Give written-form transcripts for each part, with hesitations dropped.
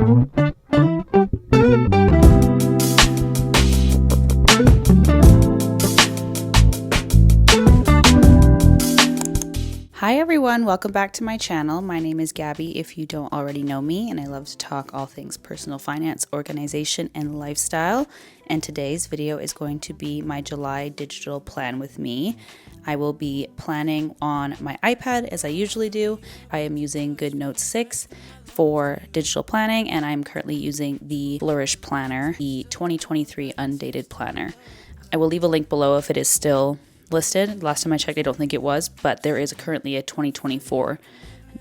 Hi everyone, welcome back to my channel. My name is Gabby if you don't already know me, and I love to talk all things personal finance, organization, and lifestyle. And today's video is going to be my July digital plan with me. I will be planning on my iPad as I usually do. I am using GoodNotes 6 for digital planning, and I'm currently using the Flourish Planner, the 2023 undated planner. I will leave a link below if it is still listed. Last time I checked, I don't think it was, but there is currently a 2024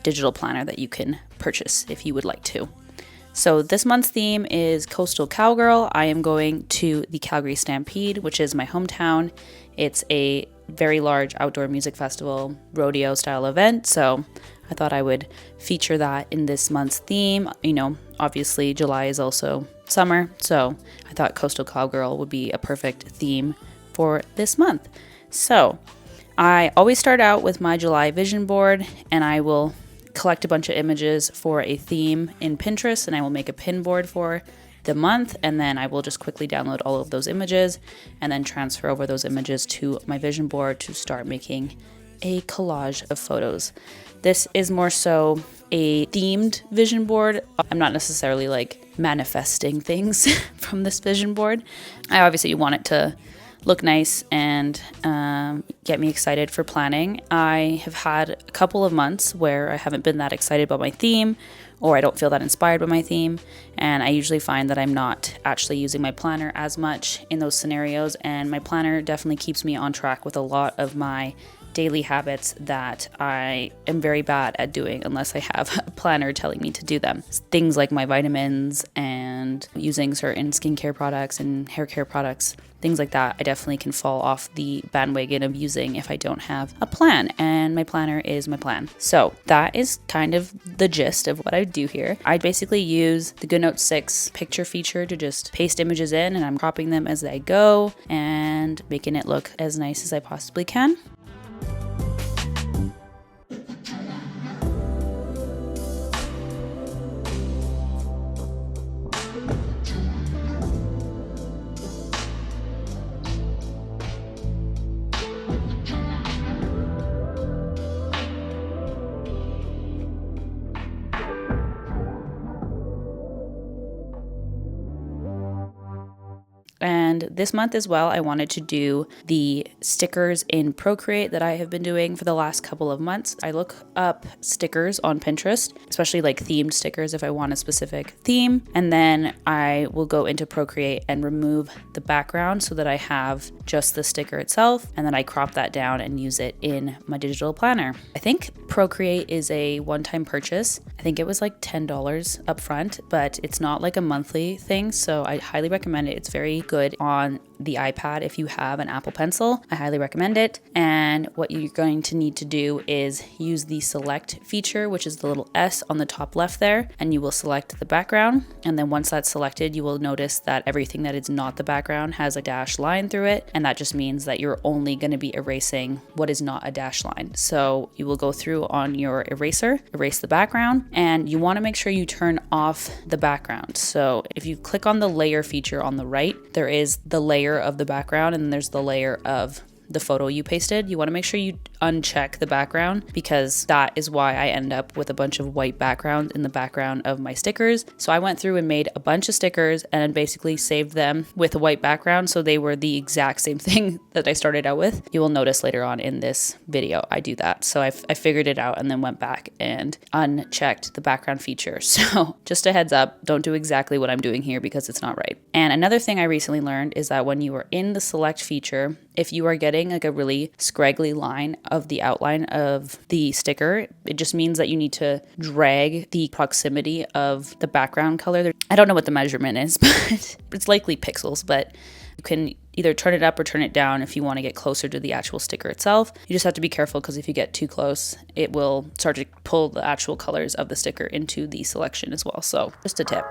digital planner that you can purchase if you would like to. So this month's theme is Coastal Cowgirl. I am going to the Calgary Stampede, which is my hometown. It's a very large outdoor music festival, rodeo style event. So I thought I would feature that in this month's theme. You know, obviously July is also summer, so I thought Coastal Cowgirl would be a perfect theme for this month. So I always start out with my July vision board, and I will collect a bunch of images for a theme in Pinterest, and I will make a pin board for the month, and then I will just quickly download all of those images and then transfer over those images to my vision board to start making a collage of photos. This is more so a themed vision board. I'm not necessarily like manifesting things from this vision board. I obviously want it to look nice and get me excited for planning. I have had a couple of months where I haven't been that excited about my theme, or I don't feel that inspired by my theme, and I usually find that I'm not actually using my planner as much in those scenarios, and my planner definitely keeps me on track with a lot of my daily habits that I am very bad at doing unless I have a planner telling me to do them. Things like my vitamins and using certain skincare products and hair care products, things like that, I definitely can fall off the bandwagon of using if I don't have a plan, and my planner is my plan. So that is kind of the gist of what I do here. I basically use the GoodNotes 6 picture feature to just paste images in, and I'm cropping them as I go and making it look as nice as I possibly can. And this month as well, I wanted to do the stickers in Procreate that I have been doing for the last couple of months. I look up stickers on Pinterest, especially like themed stickers if I want a specific theme. And then I will go into Procreate and remove the background so that I have just the sticker itself. And then I crop that down and use it in my digital planner. I think Procreate is a one-time purchase. I think it was like $10 up front, but it's not like a monthly thing. So I highly recommend it. It's very good on the iPad if you have an Apple Pencil. I highly recommend it. And what you're going to need to do is use the select feature, which is the little S on the top left there, and you will select the background. And then once that's selected, you will notice that everything that is not the background has a dashed line through it. And that just means that you're only going to be erasing what is not a dashed line. So you will go through on your eraser, erase the background, and you want to make sure you turn off the background. So if you click on the layer feature on the right, there is the layer of the background, and then there's the layer of the photo you pasted. You want to make sure you uncheck the background, because that is why I end up with a bunch of white background in the background of my stickers. So I went through and made a bunch of stickers and basically saved them with a white background, so they were the exact same thing that I started out with. You will notice later on in this video I do that. So I figured it out and then went back and unchecked the background feature. So just a heads up, don't do exactly what I'm doing here because it's not right. And another thing I recently learned is that when you are in the select feature, if you are getting like a really scraggly line of the outline of the sticker, it just means that you need to drag the proximity of the background color. I don't know what the measurement is, but it's likely pixels, but you can either turn it up or turn it down if you want to get closer to the actual sticker itself. You just have to be careful, because if you get too close, it will start to pull the actual colors of the sticker into the selection as well. So just a tip.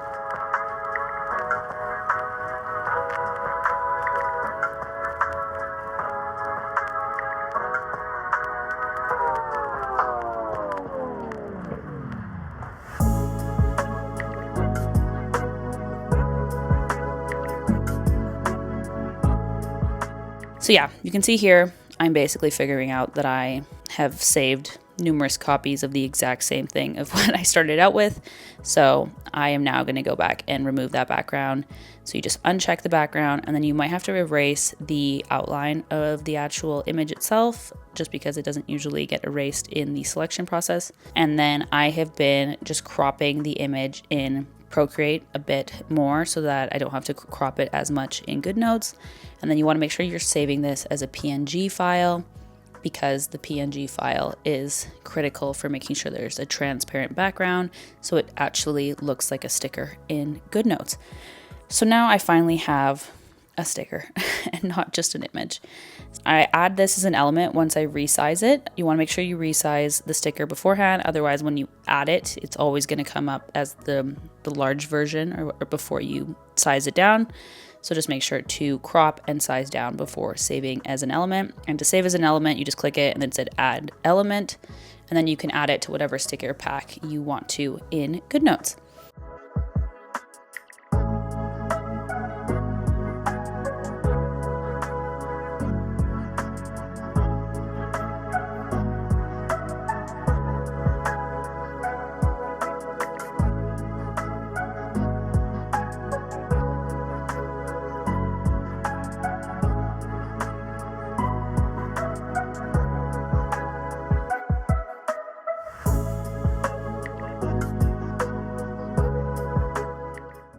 So yeah, you can see here, I'm basically figuring out that I have saved numerous copies of the exact same thing of what I started out with. So I am now going to go back and remove that background. So you just uncheck the background, and then you might have to erase the outline of the actual image itself, just because it doesn't usually get erased in the selection process. And then I have been just cropping the image in Procreate a bit more so that I don't have to crop it as much in GoodNotes. And then you want to make sure you're saving this as a PNG file, because the PNG file is critical for making sure there's a transparent background so it actually looks like a sticker in GoodNotes. So now I finally have a sticker and not just an image. I add this as an element once I resize it. You want to make sure you resize the sticker beforehand, otherwise when you add it, it's always going to come up as the large version or before you size it down. So just make sure to crop and size down before saving as an element. And to save as an element, you just click it and then it said add element, and then you can add it to whatever sticker pack you want to in GoodNotes.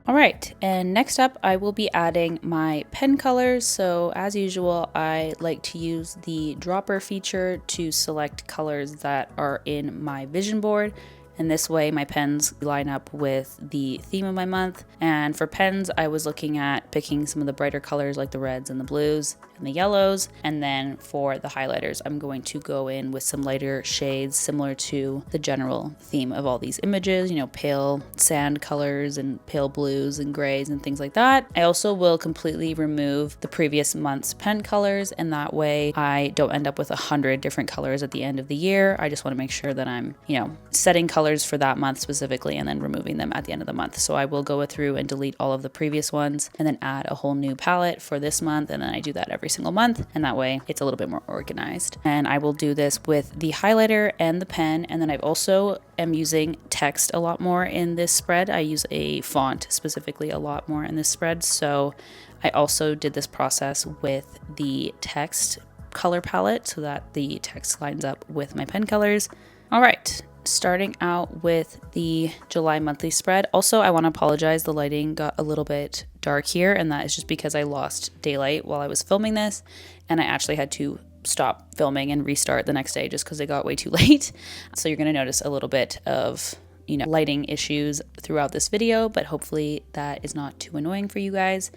All right, and next up I will be adding my pen colors. So as usual, I like to use the dropper feature to select colors that are in my vision board. And this way my pens line up with the theme of my month. And for pens, I was looking at picking some of the brighter colors like the reds and the blues and the yellows. And then for the highlighters, I'm going to go in with some lighter shades similar to the general theme of all these images, you know, pale sand colors and pale blues and grays and things like that. I also will completely remove the previous month's pen colors, and that way I don't end up with 100 different colors at the end of the year. I just want to make sure that I'm, you know, setting colors for that month specifically and then removing them at the end of the month. So I will go through and delete all of the previous ones and then add a whole new palette for this month, and then I do that every single month, and that way it's a little bit more organized. And I will do this with the highlighter and the pen, and then I've also am using text a lot more in this spread. I use a font specifically a lot more in this spread, so I also did this process with the text color palette so that the text lines up with my pen colors. All right, starting out with the July monthly spread. Also, I want to apologize, the lighting got a little bit dark here, and that is just because I lost daylight while I was filming this, and I actually had to stop filming and restart the next day just because it got way too late. So you're going to notice a little bit of, you know, lighting issues throughout this video, but hopefully that is not too annoying for you guys.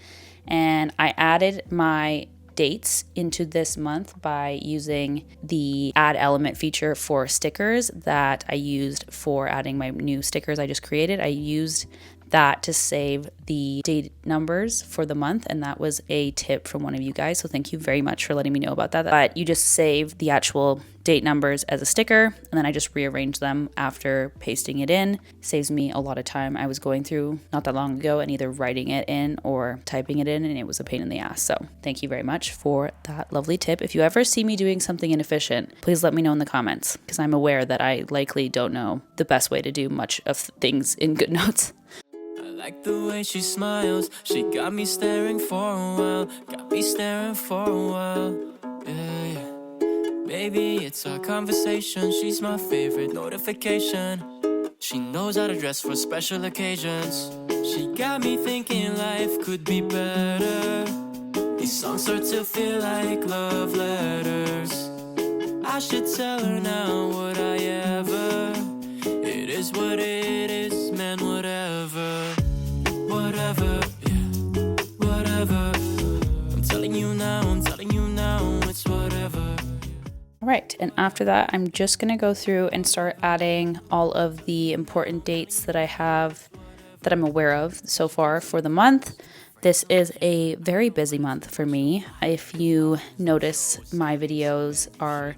And I added my dates into this month by using the add element feature for stickers that I used for adding my new stickers I just created. I used that to save the date numbers for the month, and that was a tip from one of you guys, so thank you very much for letting me know about that. But you just save the actual date numbers as a sticker, and then I just rearrange them after pasting it in. Saves me a lot of time. I was going through not that long ago and either writing it in or typing it in, and it was a pain in the ass. So thank you very much for that lovely tip. If you ever see me doing something inefficient, please let me know in the comments, because I'm aware that I likely don't know the best way to do much of things in GoodNotes. Like the way she smiles, she got me staring for a while, yeah, yeah. Baby, it's our conversation, she's my favorite notification. She knows how to dress for special occasions. She got me thinking life could be better. These songs start to feel like love letters. I should tell her now, would I ever? It is what it is, man, whatever. Whatever, yeah, whatever. I'm telling you now, it's whatever. All right, and after that, I'm just gonna go through and start adding all of the important dates that I have, that I'm aware of so far for the month. This is a very busy month for me. If you notice, my videos are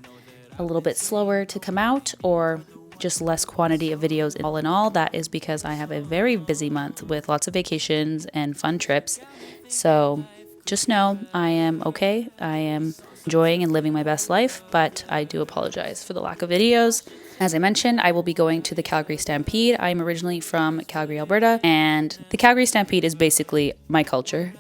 a little bit slower to come out, or just less quantity of videos. All in all, that is because I have a very busy month with lots of vacations and fun trips. So just know I am okay. I am enjoying and living my best life, but I do apologize for the lack of videos. As I mentioned, I will be going to the Calgary Stampede. I'm originally from Calgary, Alberta, and the Calgary Stampede is basically my culture.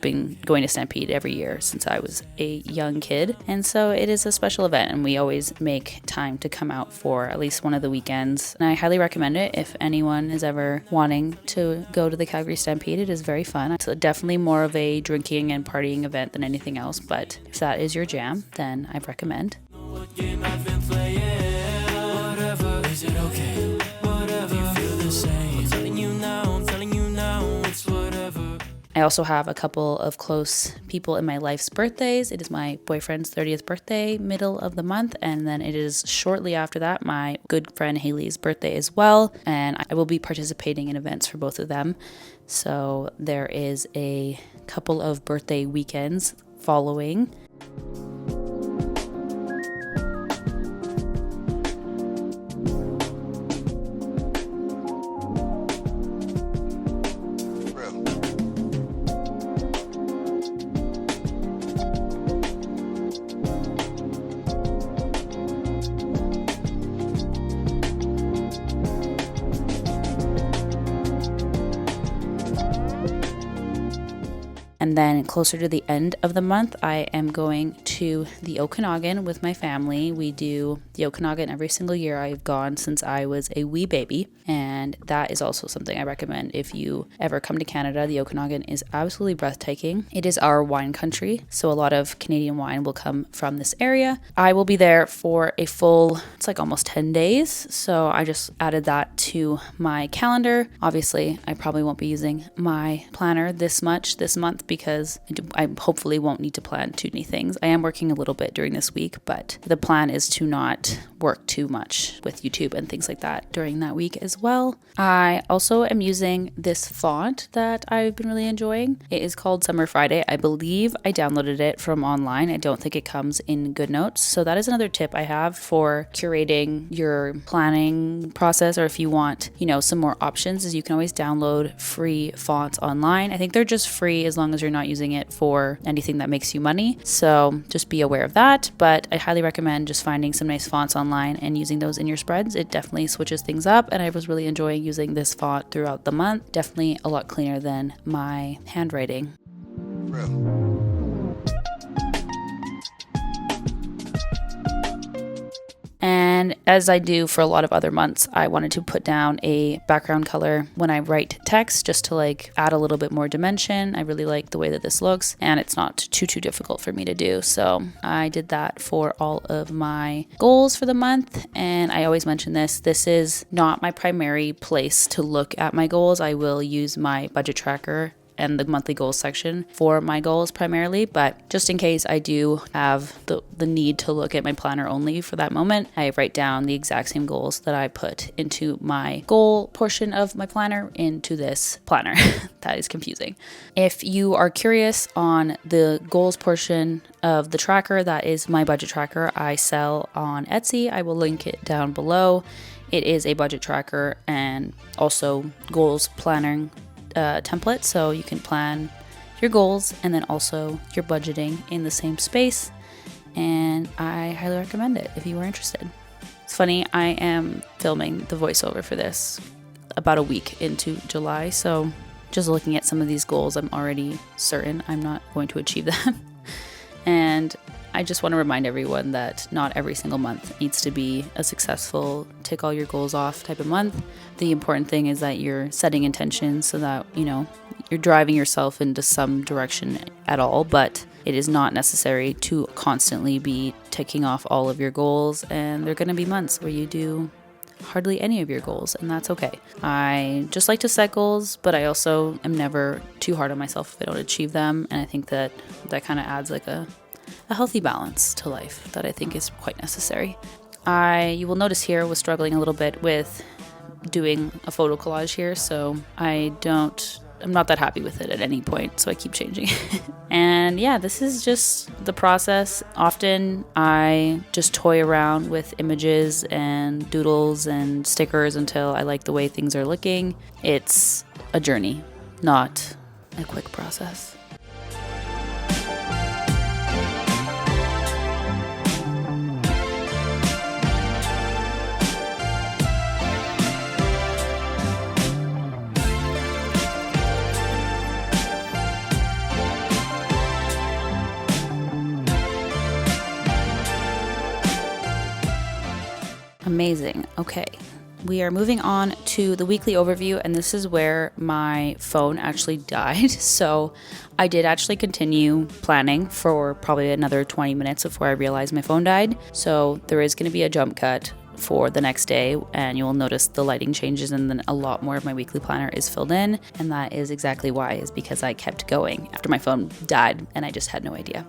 Been going to Stampede every year since I was a young kid, and so it is a special event, and we always make time to come out for at least one of the weekends, and I highly recommend it if anyone is ever wanting to go to the Calgary Stampede. It is very fun. It's definitely more of a drinking and partying event than anything else, but if that is your jam, then I recommend. What game I've been playing? Whatever, is it okay? Whatever, you feel the same. I'm telling you now, it's whatever. I also have a couple of close people in my life's birthdays. It is my boyfriend's 30th birthday, middle of the month, and then it is shortly after that my good friend Haley's birthday as well, and I will be participating in events for both of them. So there is a couple of birthday weekends following. And then closer to the end of the month, I am going to the Okanagan with my family. We do the Okanagan every single year. I've gone since I was a wee baby, and that is also something I recommend if you ever come to Canada. The Okanagan is absolutely breathtaking. It is our wine country, so a lot of Canadian wine will come from this area. I will be there for a full, it's like almost 10 days, so I just added that to my calendar. Obviously, I probably won't be using my planner this month because I hopefully won't need to plan too many things. I am working a little bit during this week, but the plan is to not work too much with YouTube and things like that during that week as well. I also am using this font that I've been really enjoying. It is called Summer Friday. I believe I downloaded it from online. I don't think it comes in GoodNotes. So that is another tip I have for curating your planning process, or if you want, some more options, is you can always download free fonts online. I think they're just free as long as you're not using it for anything that makes you money. So just be aware of that. But I highly recommend just finding some nice fonts online and using those in your spreads. It definitely switches things up, and I was really enjoying using this font throughout the month. Definitely a lot cleaner than my handwriting. And as I do for a lot of other months, I wanted to put down a background color when I write text, just to add a little bit more dimension. I really like the way that this looks, and it's not too difficult for me to do. So I did that for all of my goals for the month. And I always mention this is not my primary place to look at my goals. I will use my budget tracker and the monthly goals section for my goals primarily, but just in case I do have the need to look at my planner only for that moment, I write down the exact same goals that I put into my goal portion of my planner into this planner. That is confusing. If you are curious on the goals portion of the tracker, that is my budget tracker I sell on Etsy. I will link it down below. It is a budget tracker and also goals planning template, so you can plan your goals and then also your budgeting in the same space, and I highly recommend it if you are interested. It's funny, I am filming the voiceover for this about a week into July, so just looking at some of these goals, I'm already certain I'm not going to achieve them. And I just want to remind everyone that not every single month needs to be a successful tick all your goals off type of month. The important thing is that you're setting intentions so that, you're driving yourself into some direction at all, but it is not necessary to constantly be ticking off all of your goals. And there are going to be months where you do hardly any of your goals, and that's okay. I just like to set goals, but I also am never too hard on myself if I don't achieve them. And I think that kind of adds a healthy balance to life that I think is quite necessary. You will notice here was struggling a little bit with doing a photo collage here, so I'm not that happy with it at any point, so I keep changing it. And yeah, this is just the process. Often I just toy around with images and doodles and stickers until I like the way things are looking. It's a journey, not a quick process. Amazing. Okay. We are moving on to the weekly overview, and this is where my phone actually died. So I did actually continue planning for probably another 20 minutes before I realized my phone died. So there is going to be a jump cut for the next day, and you will notice the lighting changes, and then a lot more of my weekly planner is filled in. And that is exactly why, is because I kept going after my phone died and I just had no idea.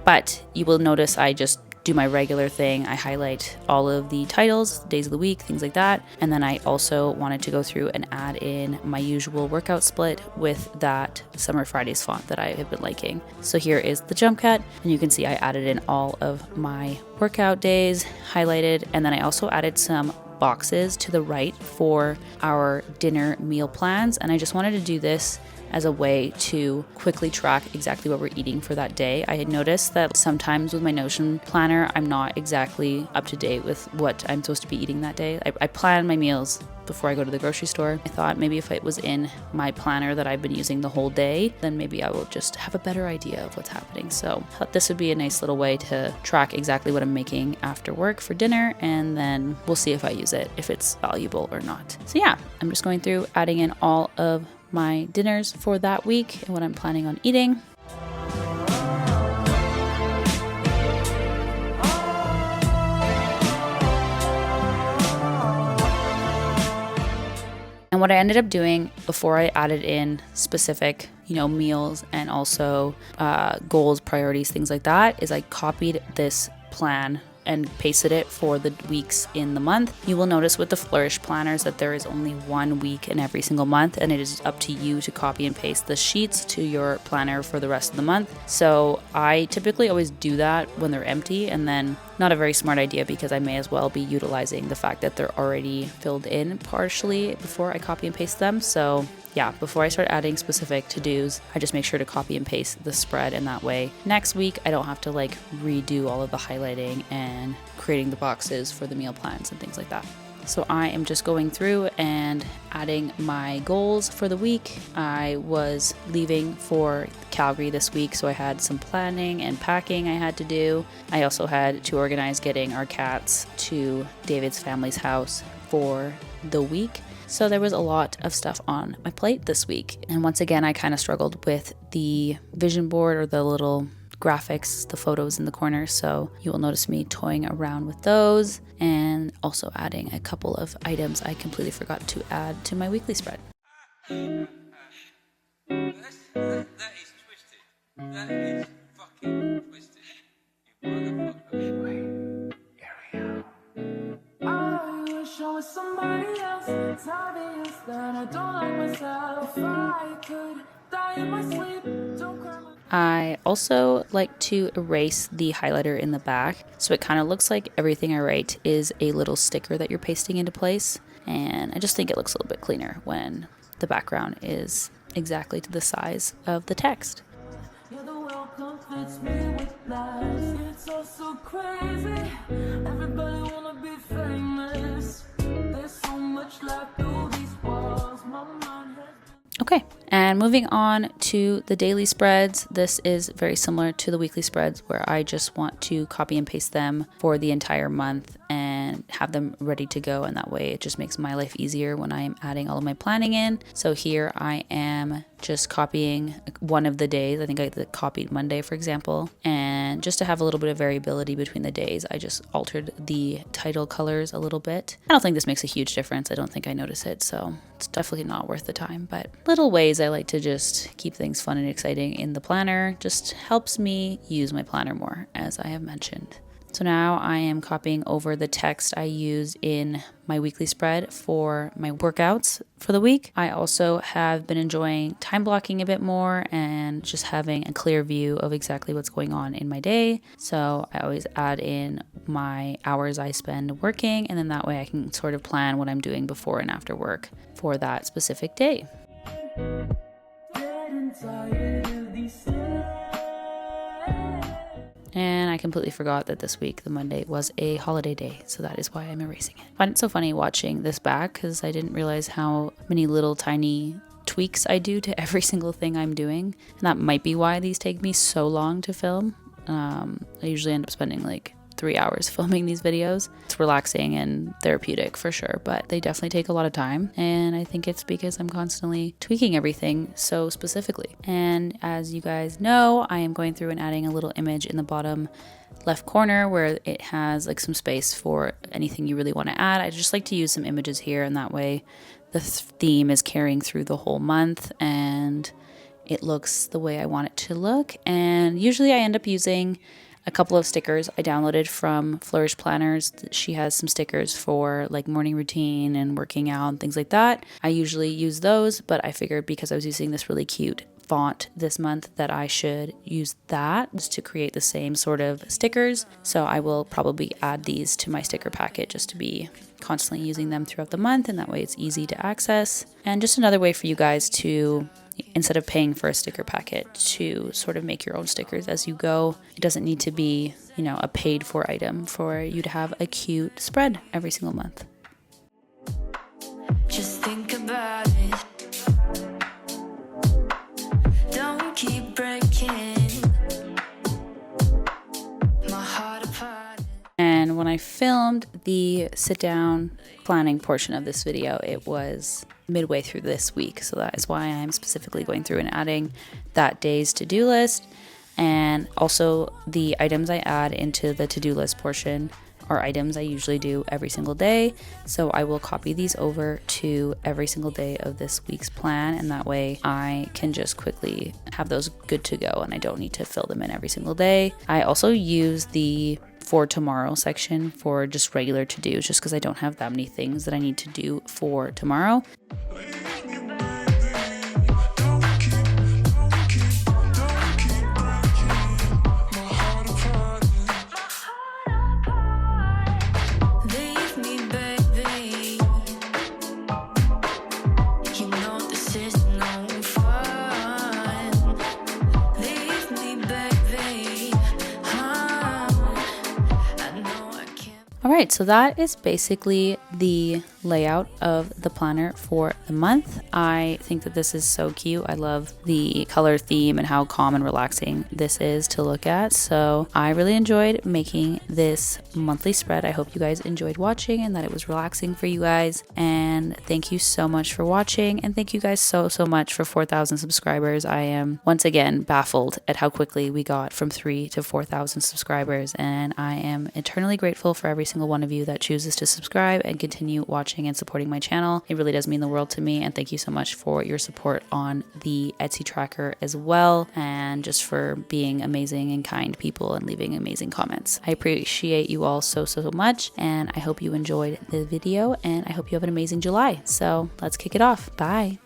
But you will notice I just do my regular thing. I highlight all of the titles, days of the week, things like that. And then I also wanted to go through and add in my usual workout split with that Summer Fridays font that I have been liking. So here is the jump cut, and you can see I added in all of my workout days highlighted. And then I also added some boxes to the right for our dinner meal plans. And I just wanted to do this as a way to quickly track exactly what we're eating for that day. I had noticed that sometimes with my Notion planner, I'm not exactly up to date with what I'm supposed to be eating that day. I plan my meals before I go to the grocery store. I thought maybe if it was in my planner that I've been using the whole day, then maybe I will just have a better idea of what's happening. So I thought this would be a nice little way to track exactly what I'm making after work for dinner, and then we'll see if I use it, if it's valuable or not. So yeah, I'm just going through adding in all of my dinners for that week and what I'm planning on eating. And what I ended up doing before I added in specific, meals and also goals, priorities, things like that, is I copied this plan and pasted it for the weeks in the month. You will notice with the Flourish Planners that there is only 1 week in every single month, and it is up to you to copy and paste the sheets to your planner for the rest of the month. So I typically always do that when they're empty, and then not a very smart idea because I may as well be utilizing the fact that they're already filled in partially before I copy and paste them. So yeah, before I start adding specific to-dos, I just make sure to copy and paste the spread, and that way next week I don't have to redo all of the highlighting and creating the boxes for the meal plans and things like that. So I am just going through and adding my goals for the week. I was leaving for Calgary this week, so I had some planning and packing I had to do. I also had to organize getting our cats to David's family's house for the week. So there was a lot of stuff on my plate this week. And once again, I kind of struggled with the vision board or the little graphics, the photos in the corner. So you will notice me toying around with those and also adding a couple of items I completely forgot to add to my weekly spread. That is twisted. That is fucking twisted. You motherfucker. I wish I was somebody else. It's obvious that I don't like myself. I could die in my sleep. Don't cry. I also like to erase the highlighter in the back, so it kind of looks like everything I write is a little sticker that you're pasting into place, and I just think it looks a little bit cleaner when the background is exactly to the size of the text. You're the welcome fits me with lies. It's all so crazy. Everybody wanna be famous. There's so much life through these walls. My mind has. Okay, and moving on to the daily spreads. This is very similar to the weekly spreads where I just want to copy and paste them for the entire month and have them ready to go, and that way it just makes my life easier when I am adding all of my planning in. So here I am just copying one of the days. I think I copied Monday, for example, and just to have a little bit of variability between the days, I just altered the title colors a little bit. I don't think this makes a huge difference. I don't think I notice it, so it's definitely not worth the time, but little ways I like to just keep things fun and exciting in the planner just helps me use my planner more, as I have mentioned. So now I am copying over the text I use in my weekly spread for my workouts for the week. I also have been enjoying time blocking a bit more and just having a clear view of exactly what's going on in my day. So I always add in my hours I spend working, and then that way I can sort of plan what I'm doing before and after work for that specific day. And I completely forgot that this week, the Monday, was a holiday day, so that is why I'm erasing it. I find it so funny watching this back because I didn't realize how many little tiny tweaks I do to every single thing I'm doing. And that might be why these take me so long to film. I usually end up spending like 3 hours filming these videos. It's relaxing and therapeutic for sure, but they definitely take a lot of time. And I think it's because I'm constantly tweaking everything so specifically. And as you guys know, I am going through and adding a little image in the bottom left corner where it has like some space for anything you really want to add. I just like to use some images here, and that way the theme is carrying through the whole month and it looks the way I want it to look. And usually I end up using a couple of stickers I downloaded from Flourish Planners. She has some stickers for like morning routine and working out and things like that. I usually use those, but I figured because I was using this really cute font this month that I should use that just to create the same sort of stickers. So I will probably add these to my sticker packet just to be constantly using them throughout the month, and that way it's easy to access. And just another way for you guys to, instead of paying for a sticker packet, to sort of make your own stickers as you go. It doesn't need to be, you know, a paid for item for you to have a cute spread every single month. Just think about it. Don't keep breaking my heart apart. And when I filmed the sit down planning portion of this video, it was midway through this week. So that is why I'm specifically going through and adding that day's to-do list. And also the items I add into the to-do list portion are items I usually do every single day. So I will copy these over to every single day of this week's plan, and that way I can just quickly have those good to go and I don't need to fill them in every single day. I also use the for tomorrow section for just regular to-dos, just because I don't have that many things that I need to do for tomorrow. Alright, so that is basically the layout of the planner for the month. I think that this is so cute. I love the color theme and how calm and relaxing this is to look at. So I really enjoyed making this monthly spread. I hope you guys enjoyed watching and that it was relaxing for you guys. And thank you so much for watching. And thank you guys so much for 4,000 subscribers. I am once again baffled at how quickly we got from 3,000 to 4,000 subscribers. And I am eternally grateful for every single one of you that chooses to subscribe and continue watching and supporting my channel. It really does mean the world to me, and thank you so much for your support on the Etsy tracker as well, and just for being amazing and kind people and leaving amazing comments. I appreciate you all so much, and I hope you enjoyed the video, and I hope you have an amazing July. So let's kick it off. Bye.